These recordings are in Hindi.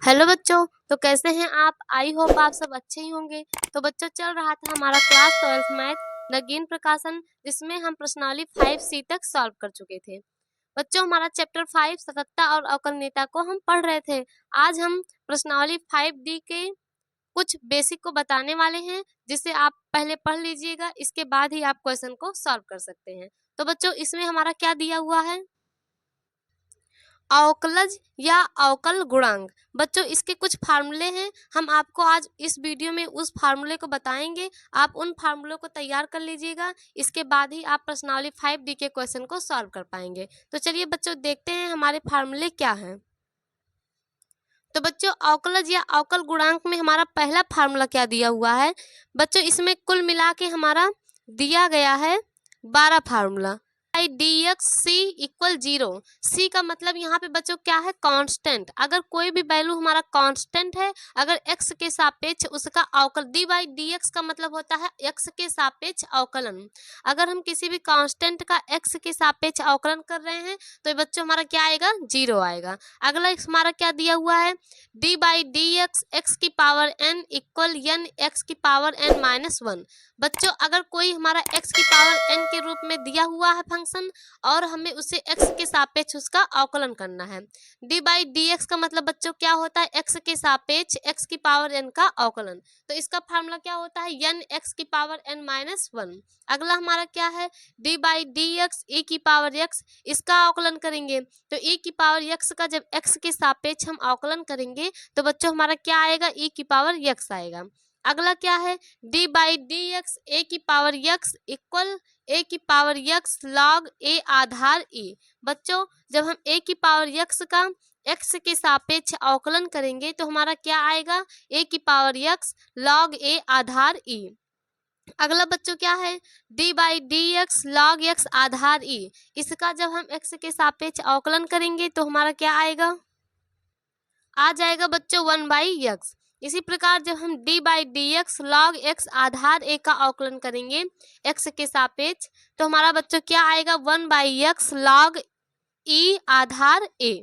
हेलो बच्चों, तो कैसे हैं आप? आई होप आप सब अच्छे ही होंगे। तो बच्चों, चल रहा था हमारा क्लास 12th मैथ नगीन प्रकाशन, जिसमें हम प्रश्नावली 5C तक सॉल्व कर चुके थे। बच्चों, हमारा चैप्टर 5 सततता और अवकलनीयता को हम पढ़ रहे थे। आज हम प्रश्नावली 5D के कुछ बेसिक को बताने वाले हैं, जिसे आप पहले पढ़ लीजिएगा, इसके बाद ही आप क्वेश्चन को सॉल्व कर सकते हैं। तो बच्चों, इसमें हमारा क्या दिया हुआ है? अवकलज या अवकल गुणांक। बच्चों, इसके कुछ फार्मूले हैं। हम आपको आज इस वीडियो में उस फार्मूले को बताएंगे। आप उन फार्मूलों को तैयार कर लीजिएगा, इसके बाद ही आप प्रश्नावली 5D के क्वेश्चन को सॉल्व कर पाएंगे। तो चलिए बच्चों, देखते हैं हमारे फार्मूले क्या हैं। तो बच्चों, अवकलज या अवकल गुणांक में हमारा पहला फार्मूला क्या दिया हुआ है? बच्चों, इसमें कुल मिला के हमारा दिया गया है 12 formula. dx c equal 0। c का मतलब यहाँ पे बच्चों क्या है? कांस्टेंट। अगर कोई भी वैल्यू हमारा कांस्टेंट है, अगर x के सापेक्ष उसका अवकल, डी बाई डी एक्स का मतलब होता है x के सापेक्ष अवकलन। अगर हम किसी भी कांस्टेंट का x के सापेक्ष अवकलन कर रहे हैं तो बच्चों हमारा क्या आएगा? 0 आएगा। अगला हमारा क्या दिया हुआ है? D by D x x की power n equal n x की पावर n माइनस 1। बच्चों, अगर कोई हमारा x की पावर n के रूप में दिया हुआ है फंक्शन और हमें उसे x के सापेक्ष उसका अवकलन करना है, डी बाई डी एक्स का मतलब बच्चों क्या होता है? x के सापेक्ष x की पावर n का अवकलन। तो इसका फार्मूला क्या होता है? n x की पावर n माइनस 1। अगला हमारा क्या है? D by D x e की पावर x, इसका अवकलन करेंगे तो e की पावर x का जब x के सापेक्ष हम अवकलन करेंगे तो बच्चों हमारा क्या आएगा? e की पावर x आएगा। अगला क्या है? डी बाई डी एक्स ए की पावर x इक्वल ए की पावर x लॉग ए आधार e। बच्चों, जब हम ए की पावर x का x के सापेक्ष अवकलन करेंगे तो हमारा क्या आएगा? ए की पावर x लॉग ए आधार e। अगला बच्चों क्या है? D by D x log x Aadhaar e। इसका जब हम x के सापेक्ष अवकलन करेंगे तो हमारा क्या आएगा? आ जाएगा बच्चों 1 बाई x। इसी प्रकार जब हम d by D x log x Aadhaar a का अवकलन करेंगे x के सापेक्ष तो हमारा बच्चों क्या आएगा? 1 बाई x लॉग e आधार a।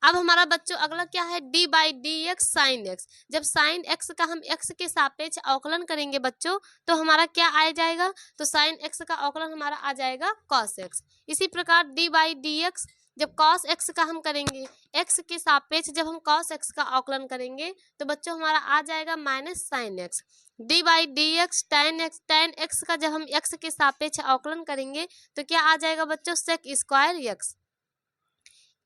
अब हमारा बच्चों अगला क्या है? d by D X sine x। जब साइन x का हम x के सापेक्ष अवकलन करेंगे बच्चों तो हमारा क्या आ जाएगा? तो साइन x का अवकलन हमारा आ जाएगा cos x। इसी प्रकार d बाई डी एक्स जब cos x का हम करेंगे x के सापेक्ष जब हम cos x का अवकलन करेंगे तो बच्चों हमारा आ जाएगा minus sine x। D by D X tan x का जब हम x के सापेक्ष अवकलन करेंगे तो क्या आ जाएगा बच्चों? Sec square x।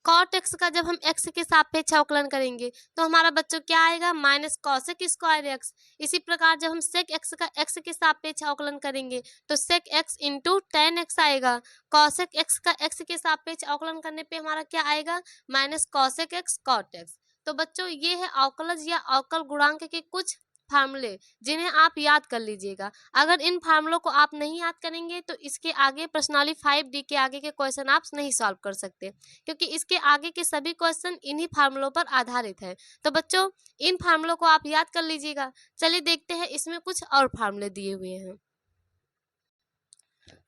Cot X का जब हम x के सापेक्ष अवकलन करेंगे तो हमारा बच्चों क्या आएगा? Minus cosec square x. इसी प्रकार जब हम सेक एक्स का x के सापेक्ष अवकलन करेंगे तो sec X into tan X आएगा। कॉसेक एक्स का x के सापेक्ष अवकलन करने पे हमारा क्या आएगा? Minus cosec X cot X. तो बच्चों ये है अवकलज या अवकल गुणांक के कुछ फार्मूले, जिन्हें आप याद कर लीजिएगा। अगर इन फार्मूलों को आप नहीं याद करेंगे तो इसके आगे प्रश्नावली 5D के आगे के क्वेश्चन आप नहीं सॉल्व कर सकते, क्योंकि इसके आगे के सभी क्वेश्चन इन्हीं फार्मूलों पर आधारित है। तो बच्चों इन फार्मूलों को आप याद कर लीजिएगा। चलिए देखते हैं इसमें कुछ और फार्मूले दिए हुए हैं।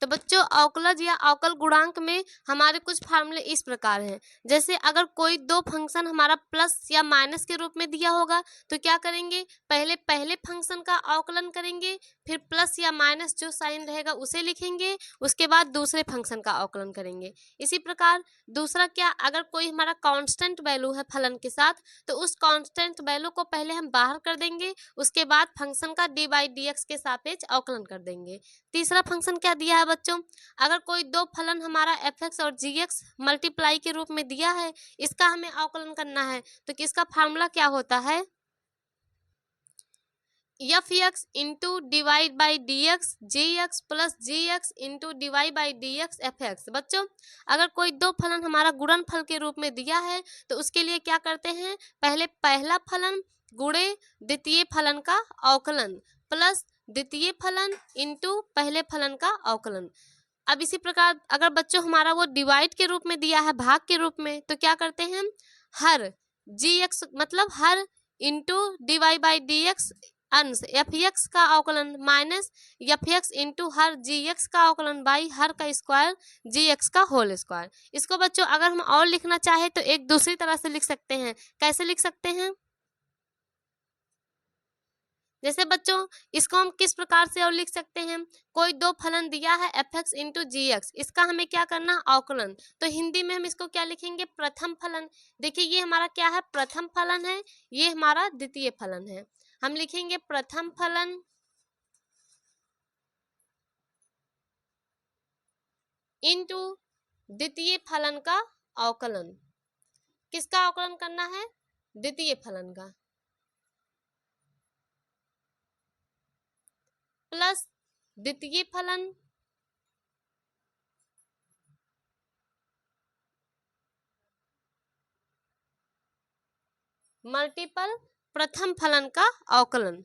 तो बच्चों अवकलज या अवकल गुणांक में हमारे कुछ फार्मूले इस प्रकार हैं। जैसे अगर कोई दो फंक्शन हमारा प्लस या माइनस के रूप में दिया होगा तो क्या करेंगे? पहले फंक्शन का अवकलन करेंगे, फिर प्लस या माइनस जो साइन रहेगा उसे लिखेंगे, उसके बाद दूसरे फंक्शन का अवकलन करेंगे। इसी प्रकार दूसरा क्या? अगर कोई हमारा कांस्टेंट वैल्यू है फलन के साथ तो उस कांस्टेंट वैल्यू को पहले हम बाहर कर देंगे, उसके बाद फंक्शन का डी बाई डी एक्स के सापेक्ष अवकलन कर देंगे। तीसरा फंक्शन क्या दिया है बच्चों? अगर कोई दो फलन हमारा एफ एक्स और जी एक्स मल्टीप्लाई के रूप में दिया है, इसका हमें अवकलन करना है तो किसका फार्मूला क्या होता है? F x into divide by D X G X plus G X into divide by D X F X. बच्चों अगर कोई दो फलन हमारा गुणनफल के रूप में दिया है तो उसके लिए क्या करते हैं? पहले पहला फलन गुणे द्वितीय फलन का अवकलन प्लस द्वितीय फलन इंटू पहले फलन का अवकलन। अब इसी प्रकार अगर बच्चों हमारा वो डिवाइड के रूप में दिया है, भाग के रूप में, तो क्या करते हैं? हर जी एक्स मतलब हर into d y by D x अंश एफ एक्स का अवकलन माइनस एफ एक्स इंटू हर जी एक्स का अवकलन बाई हर का स्क्वायर जी एक्स का होल स्क्वायर। इसको बच्चों अगर हम और लिखना चाहे तो एक दूसरी तरह से लिख सकते हैं। कैसे लिख सकते हैं? जैसे बच्चों इसको हम किस प्रकार से और लिख सकते हैं, कोई दो फलन दिया है एफ एक्स इंटू जी एक्स, इसका हमें क्या करना, अवकलन। तो हिंदी में हम इसको क्या लिखेंगे, प्रथम फलन। देखिए ये हमारा क्या है, प्रथम फलन है, ये हमारा द्वितीय फलन है। हम लिखेंगे प्रथम फलन इंटू द्वितीय फलन का अवकलन। किसका अवकलन करना है, द्वितीय फलन का, प्लस द्वितीय फलन मल्टीपल प्रथम फलन का अवकलन।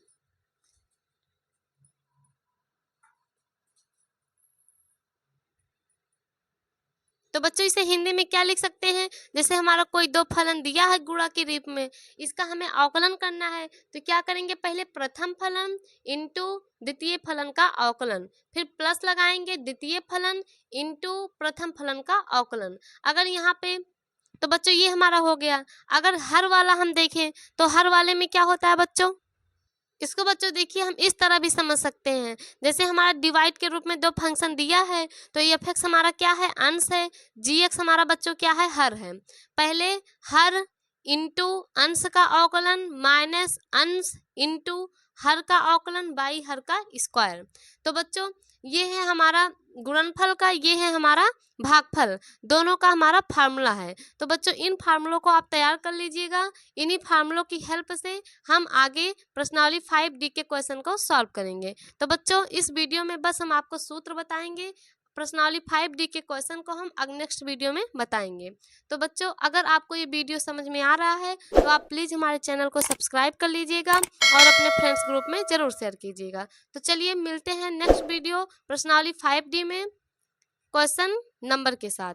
तो बच्चों इसे हिंदी में क्या लिख सकते हैं, जैसे हमारा कोई दो फलन दिया है गुणा के रूप में, इसका हमें अवकलन करना है, तो क्या करेंगे, पहले प्रथम फलन इंटू द्वितीय फलन का अवकलन, फिर प्लस लगाएंगे द्वितीय फलन इंटू प्रथम फलन का अवकलन। अगर यहाँ पे तो बच्चों ये हमारा हो गया। अगर हर वाला हम देखें तो हर वाले में क्या होता है बच्चों, इसको बच्चों देखिए हम इस तरह भी समझ सकते हैं, जैसे हमारा डिवाइड के रूप में दो फंक्शन दिया है, तो एफ एक्स हमारा क्या है, अंश है, जी एक्स हमारा बच्चों क्या है, हर है। पहले हर इंटू अंश का अवकलन माइनस अंश इंटू हर का अवकलन बाई हर का स्क्वायर। तो बच्चों ये है हमारा गुणनफल का, ये है हमारा भागफल, दोनों का हमारा फार्मूला है। तो बच्चों इन फार्मूलों को आप तैयार कर लीजिएगा। इन्हीं फार्मूलों की हेल्प से हम आगे प्रश्नावली 5D के क्वेश्चन को सॉल्व करेंगे। तो बच्चों इस वीडियो में बस हम आपको सूत्र बताएंगे, प्रश्नावली 5D के क्वेश्चन को हम नेक्स्ट वीडियो में बताएंगे। तो बच्चों अगर आपको ये वीडियो समझ में आ रहा है तो आप प्लीज़ हमारे चैनल को सब्सक्राइब कर लीजिएगा और अपने फ्रेंड्स ग्रुप में ज़रूर शेयर कीजिएगा। तो चलिए मिलते हैं नेक्स्ट वीडियो प्रश्नावली 5D में क्वेश्चन नंबर के साथ।